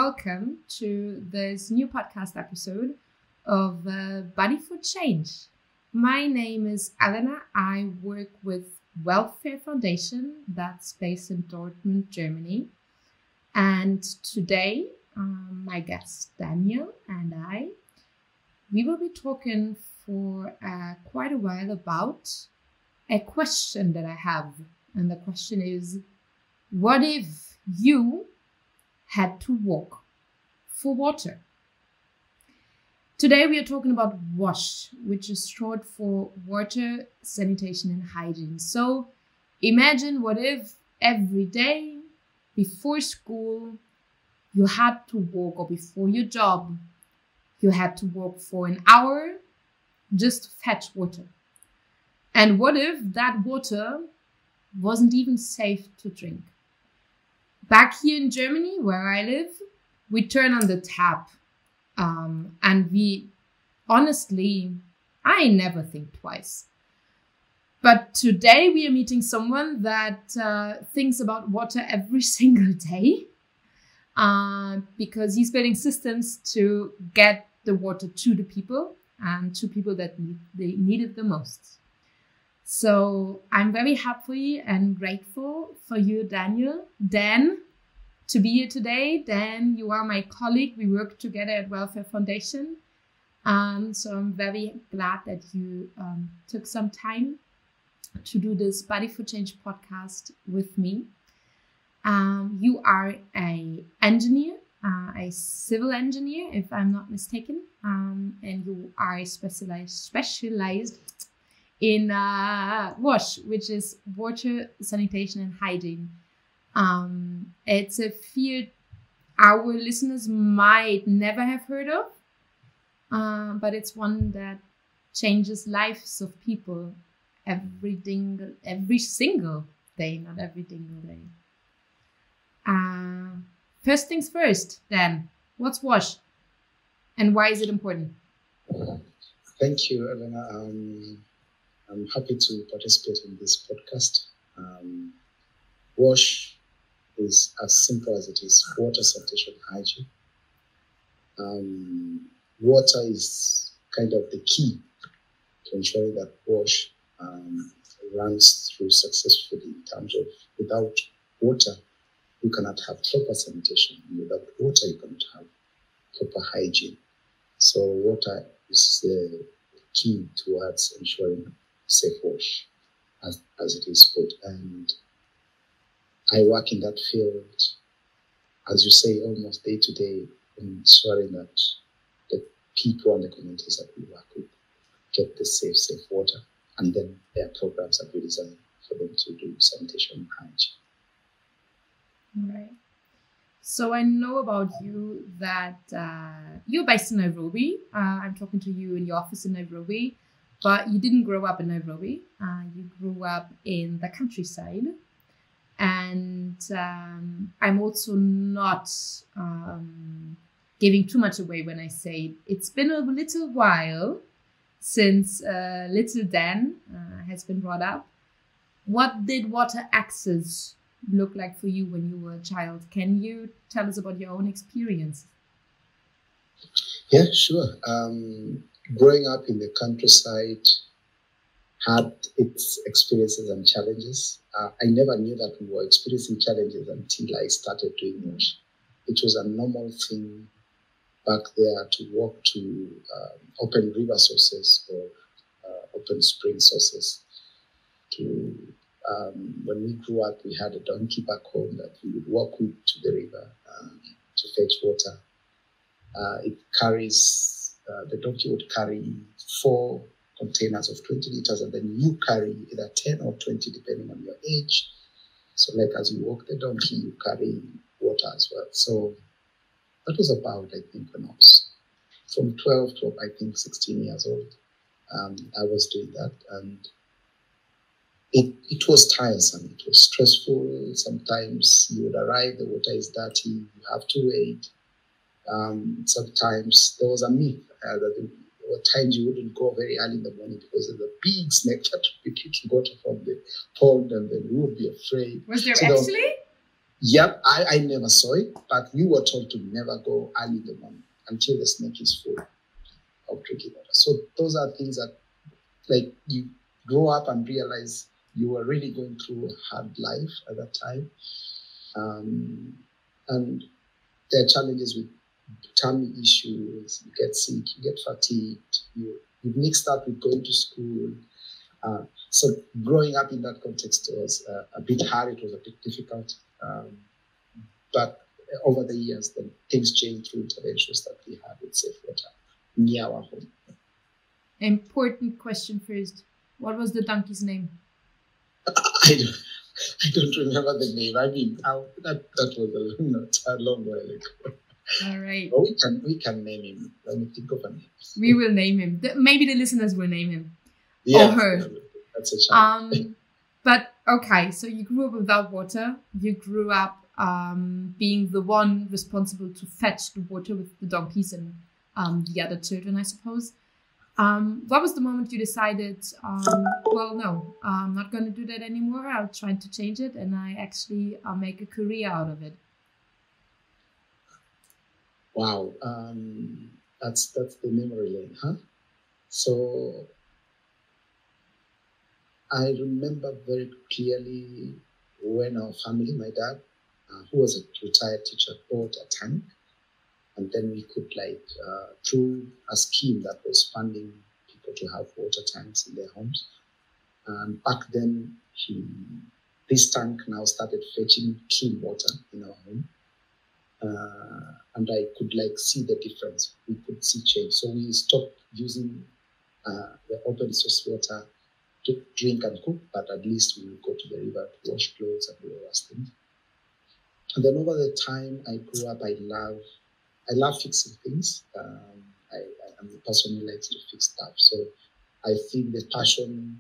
welcome to this new podcast episode of Buddy4Change. My name is Elena. I work with Welfare Foundation that's based in Dortmund, Germany. And today, my guest Daniel and we will be talking for quite a while about a question that I have. And the question is, what if you had to walk for water? Today we are talking about WASH, which is short for water, sanitation and hygiene. So imagine what if every day before school you had to walk, or before your job you had to walk for an hour just to fetch water. And what if that water wasn't even safe to drink? Back here in Germany, where I live, we turn on the tap. And we, honestly, I never think twice. But today we are meeting someone that thinks about water every single day. Because he's building systems to get the water to the people and to people that they need it the most. So I'm very happy and grateful for you, Dan, to be here today. Dan, you are my colleague. We work together at Welfare Foundation. So I'm very glad that you took some time to do this Buddy4Change podcast with me. You are an engineer, a civil engineer, if I'm not mistaken. And you are specialized in WASH, which is water, sanitation and hygiene. It's a field our listeners might never have heard of, but it's one that changes lives of people every single day, not every single day. First things first, Dan, what's WASH and why is it important? Thank you, Elena. I'm happy to participate in this podcast. WASH is as simple as it is: water, sanitation, hygiene. Water is kind of the key to ensuring that WASH runs through successfully, in terms of without water, you cannot have proper sanitation. And without water, you cannot have proper hygiene. So water is the key towards ensuring safe WASH, as it is put. And I work in that field, as you say, almost day to day, ensuring that the people and the communities that we work with get the safe water, and then there are programs that we design for them to do sanitation and hygiene. Right. So I know about you that you're based in Nairobi. I'm talking to you in your office in Nairobi, but you didn't grow up in Nairobi. You grew up in the countryside. And I'm also not giving too much away when I say it's been a little while since little Dan has been brought up. What did water access look like for you when you were a child? Can you tell us about your own experience? Yeah, sure. Growing up in the countryside had its experiences and challenges. I never knew that we were experiencing challenges until I started doing WASH. It was a normal thing back there to walk to open river sources or open spring sources. When we grew up, we had a donkey back home that we would walk with to the river to fetch water. The donkey would carry 4 containers of 20 liters, and then you carry either 10 or 20 depending on your age. So like as you walk the donkey, you carry water as well. So that was about, I think, when I was from 12 to I think 16 years old. I was doing that, and it was tiresome. It was stressful. Sometimes you would arrive, the water is dirty, you have to wait. Sometimes there was a myth that there were times you wouldn't go very early in the morning because there's a big snake that would be kicking water from the pond, and then you would be afraid. Was there actually? Yep, I never saw it, but we were told to never go early in the morning until the snake is full of drinking water. So those are things that, like, you grow up and realize you were really going through a hard life at that time. And there are challenges with tummy issues, you get sick, you get fatigued, you mixed up with going to school. So growing up in that context was a bit hard, it was a bit difficult. But over the years, then things changed through interventions that we had with safe water near our home. Important question first. What was the donkey's name? I don't remember the name. I mean, that was a long while ago. All right. But we can name him. Let me think of a name. We will name him. Maybe the listeners will name him. Yeah, or her. Yeah, that's a challenge. But okay, so you grew up without water. You grew up being the one responsible to fetch the water with the donkeys and the other children, I suppose. What was the moment you decided, well, no, I'm not going to do that anymore. I'll try to change it, and I actually make a career out of it? Wow, that's the memory lane, huh? So I remember very clearly when our family, my dad, who was a retired teacher, bought a tank. And then we could, through a scheme that was funding people to have water tanks in their homes. And back then, this tank now started fetching clean water in our home. And I could see the difference. We could see change. So we stopped using the open source water to drink and cook, but at least we would go to the river to wash clothes and do all those things. And then over the time I grew up, I love fixing things. I'm the person who likes to fix stuff. So I think the passion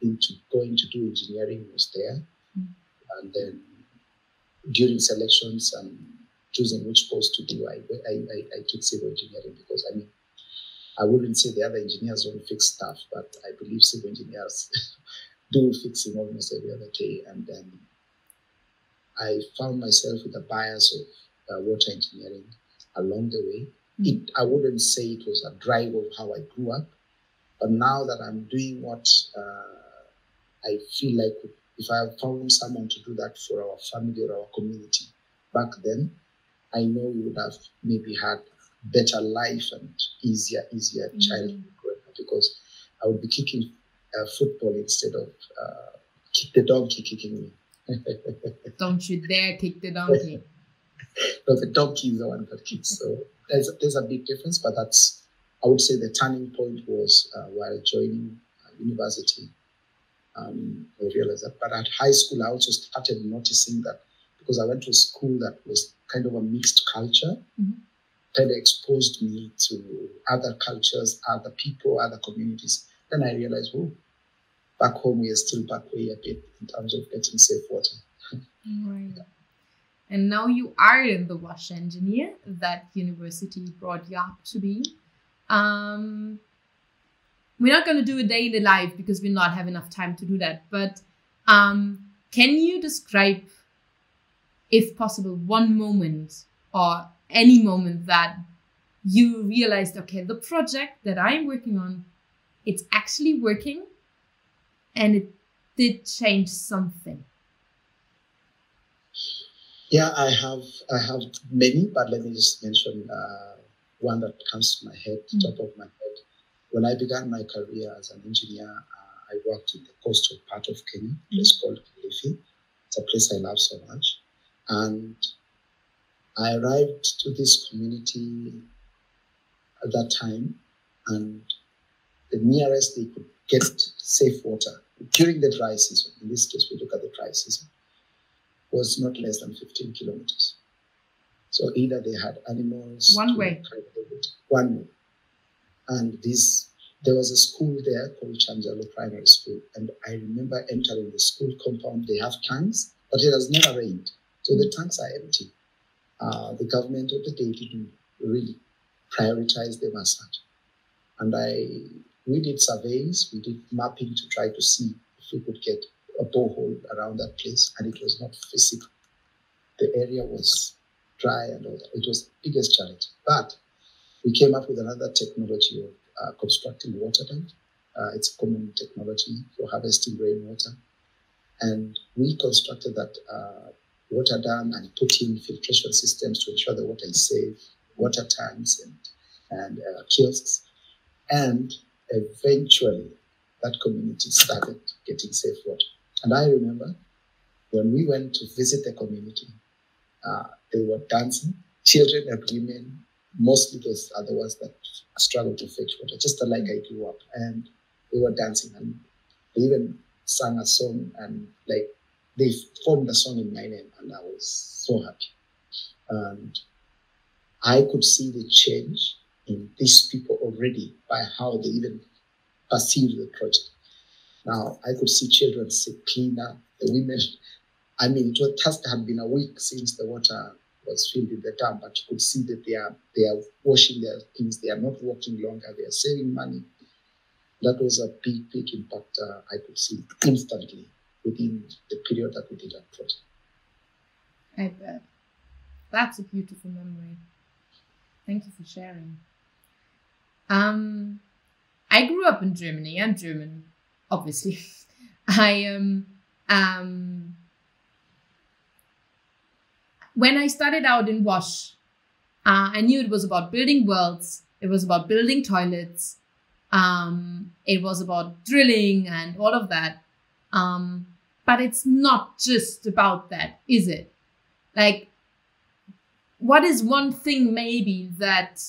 into going to do engineering was there. And then during selections and choosing which course to do, I took civil engineering because, I wouldn't say the other engineers don't fix stuff, but I believe civil engineers do fixing almost every other day. And then I found myself with a bias of water engineering along the way. I wouldn't say it was a drive of how I grew up, but now that I'm doing what I feel like if I had found someone to do that for our family or our community back then, I know we would have maybe had better life and easier childhood growing up, because I would be kicking football instead of kick the donkey kicking me. Don't you dare kick the donkey. No, the donkey is the one that kicks. So there's a big difference, but I would say the turning point was while joining university. I realized that. But at high school, I also started noticing that because I went to a school that was kind of a mixed culture, kind of exposed me to other cultures, other people, other communities. Then I realized, back home we are still back way a bit in terms of getting safe water. Right. Yeah. And now you are in the WASH engineer that university brought you up to be. We're not going to do a day in the life because we not have enough time to do that. But can you describe, if possible, one moment or any moment that you realized, okay, the project that I'm working on, it's actually working and it did change something? Yeah, I have many, but let me just mention one that comes to my head, top of my head. When I began my career as an engineer, I worked in the coastal part of Kenya, a place called Kilifi. It's a place I love so much. And I arrived to this community at that time, and the nearest they could get safe water during the dry season, in this case we look at the dry season, was not less than 15 kilometers. So either they had animals... One way. And there was a school there called Chanjalo Primary School. And I remember entering the school compound. They have tanks, but it has never rained. So the tanks are empty. The government of the day didn't really prioritize them as such. And we did surveys, we did mapping to try to see if we could get a borehole around that place, and it was not feasible. the area was dry and all that. It was the biggest challenge. But we came up with another technology of constructing water dams. It's a common technology for harvesting rainwater. And we constructed that water dam and put in filtration systems to ensure the water is safe, water tanks and kiosks. And eventually, that community started getting safe water. And I remember when we went to visit the community, they were dancing, children and women. Mostly those are the ones that struggle to fetch water, just like I grew up. And they were dancing, and they even sang a song, and like they formed a song in my name, and I was so happy. And I could see the change in these people already by how they even perceive the project. Now, I could see children sit cleaner, the women. I mean, it just had been a week since the water was filled in the dam, but you could see that they are washing their things. They are not walking longer. They are saving money. That was a big impact I could see instantly within the period that we did that project. I bet. That's a beautiful memory. Thank you for sharing. I grew up in Germany. I'm German, obviously. When I started out in WASH, I knew it was about building worlds. It was about building toilets. It was about drilling and all of that. But it's not just about that, is it? Like, what is one thing maybe that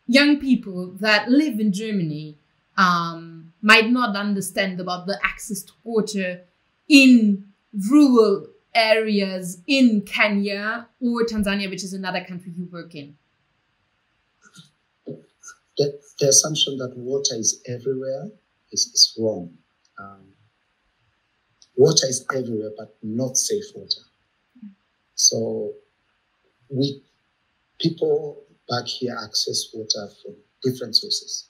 young people that live in Germany might not understand about the access to water in rural areas in Kenya or Tanzania, which is another country you work in? The assumption that water is everywhere is wrong. Water is everywhere, but not safe water. So people back here access water from different sources.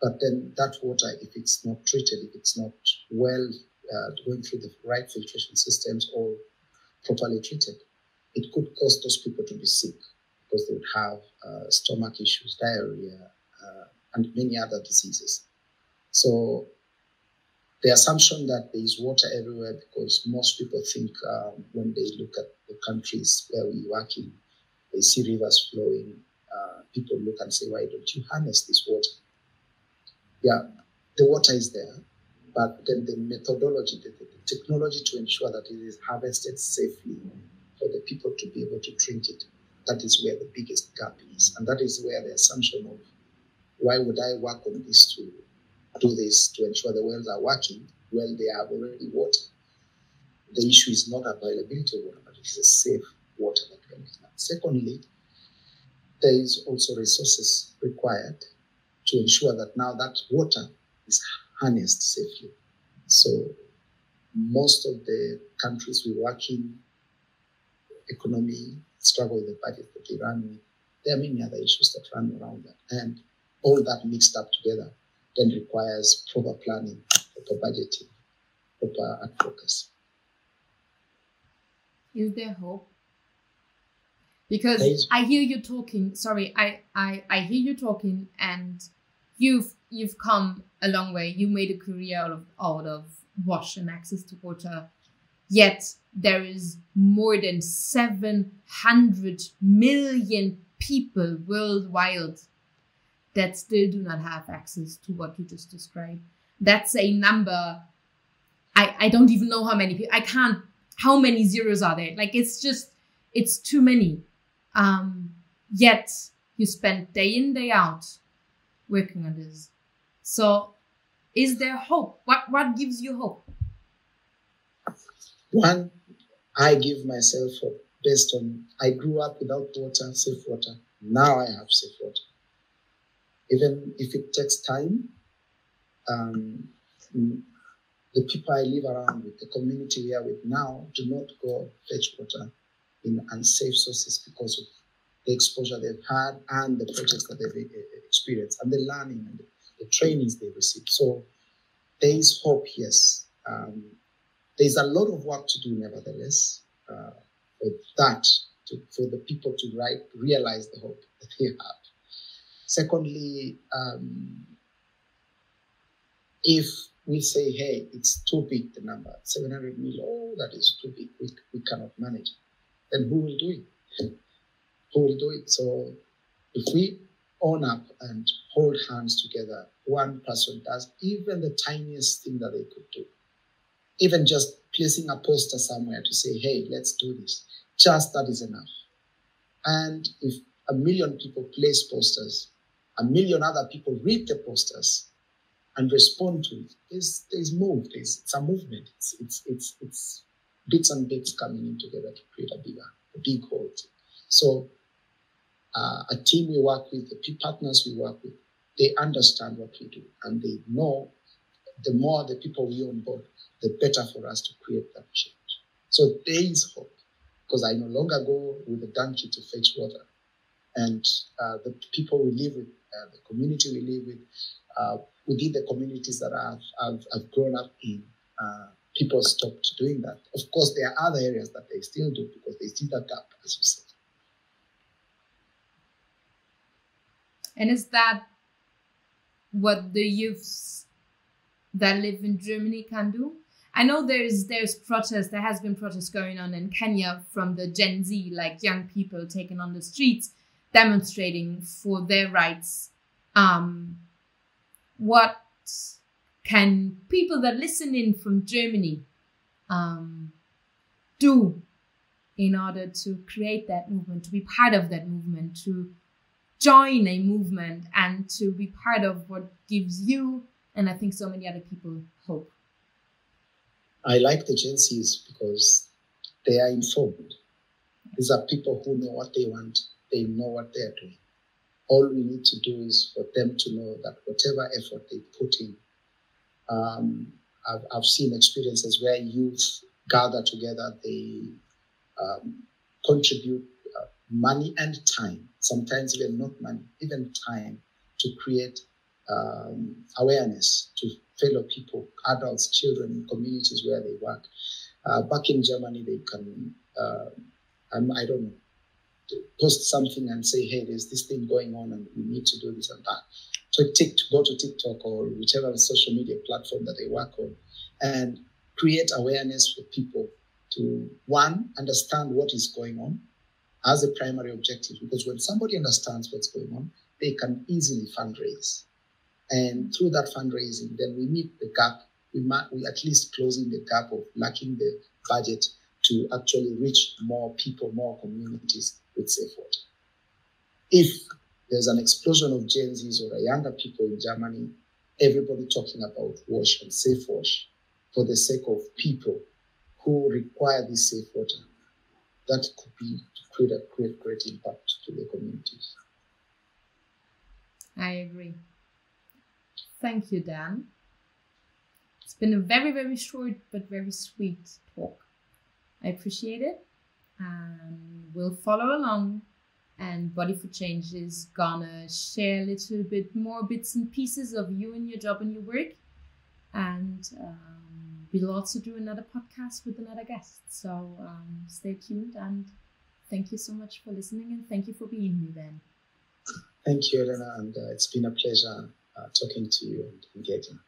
But then that water, if it's not treated, if it's not well going through the right filtration systems or properly treated, it could cause those people to be sick because they would have stomach issues, diarrhea, and many other diseases. So the assumption that there is water everywhere, because most people think when they look at the countries where we work in, they see rivers flowing, people look and say, why don't you harness this water? Yeah, the water is there, but then the methodology, the technology to ensure that it is harvested safely for the people to be able to drink it, that is where the biggest gap is. And that is where the assumption of why would I work on this to do this to ensure the wells are working well, they have already water. The issue is not availability of water, but it is a safe water that we are looking at. Secondly, there is also resources required to ensure that now that water is harnessed safely. So most of the countries we work in, economy, struggle with the budget that they run with, there are many other issues that run around that. And all that mixed up together then requires proper planning, proper budgeting, proper advocacy. Is there hope? Because I hear you talking. Sorry, I hear you talking, and you've come a long way. You made a career out of WASH and access to water. Yet there is more than 700 million people worldwide that still do not have access to what you just described. That's a number. I don't even know how many people. I can't. How many zeros are there? Like, it's too many. Yet you spend day in, day out working on this. So is there hope? What gives you hope? One, I give myself hope based on, I grew up without water, safe water. Now I have safe water. Even if it takes time, the people I live around with, the community we are with now, do not go fetch water in unsafe sources because of the exposure they've had and the projects that they've experienced and the learning and the trainings they've received. So there is hope, yes. There's a lot of work to do, nevertheless, for for the people to realize the hope that they have. Secondly, if we say, hey, it's too big, the number, 700 million, oh, that is too big, we cannot manage, then who will do it? Who will do it? So if we own up and hold hands together, one person does even the tiniest thing that they could do, even just placing a poster somewhere to say, hey, let's do this, just that is enough. And if 1 million people place posters, 1 million other people read the posters and respond to it, it's a movement. It's bits and bits coming in together to create a big whole thing. So a team we work with, the partners we work with, they understand what we do, and they know the more the people we onboard, the better for us to create that change. So there is hope, because I no longer go with a donkey to fetch water. And the people we live with, the community we live with, within the communities that I've grown up in, people stopped doing that. Of course, there are other areas that they still do because they see that gap, as you said. And is that what the youths that live in Germany can do? I know there's protest. There has been protests going on in Kenya from the Gen Z, like young people taking on the streets, demonstrating for their rights. What can people that listen in from Germany do in order to create that movement, to be part of that movement, to join a movement, and to be part of what gives you, and I think so many other people, hope? I like the Gen Zs because they are informed. These are people who know what they want. They know what they are doing. All we need to do is for them to know that whatever effort they put in, I've seen experiences where youth gather together, they contribute money and time, sometimes even not money, even time, to create awareness to fellow people, adults, children, in communities where they work. Back in Germany, they can, I don't know, post something and say, hey, there's this thing going on and we need to do this and that. So go to TikTok or whichever social media platform that they work on and create awareness for people to, one, understand what is going on as a primary objective. Because when somebody understands what's going on, they can easily fundraise. And through that fundraising, then we meet the gap. We at least closing the gap of lacking the budget to actually reach more people, more communities with safe water. If there's an explosion of Gen Zs or younger people in Germany, everybody talking about wash and safe wash for the sake of people who require this safe water, that could be to create great impact to the communities. I agree. Thank you, Dan. It's been a very, very short but very sweet talk. I appreciate it. And we'll follow along. And Buddy4Change is gonna share a little bit more bits and pieces of you and your job and your work. And we'll also do another podcast with another guest. So stay tuned, and thank you so much for listening, and thank you for being here, Dan. Thank you, Elena, and it's been a pleasure talking to you and engaging.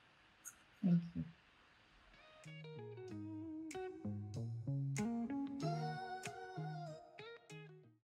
Thank you.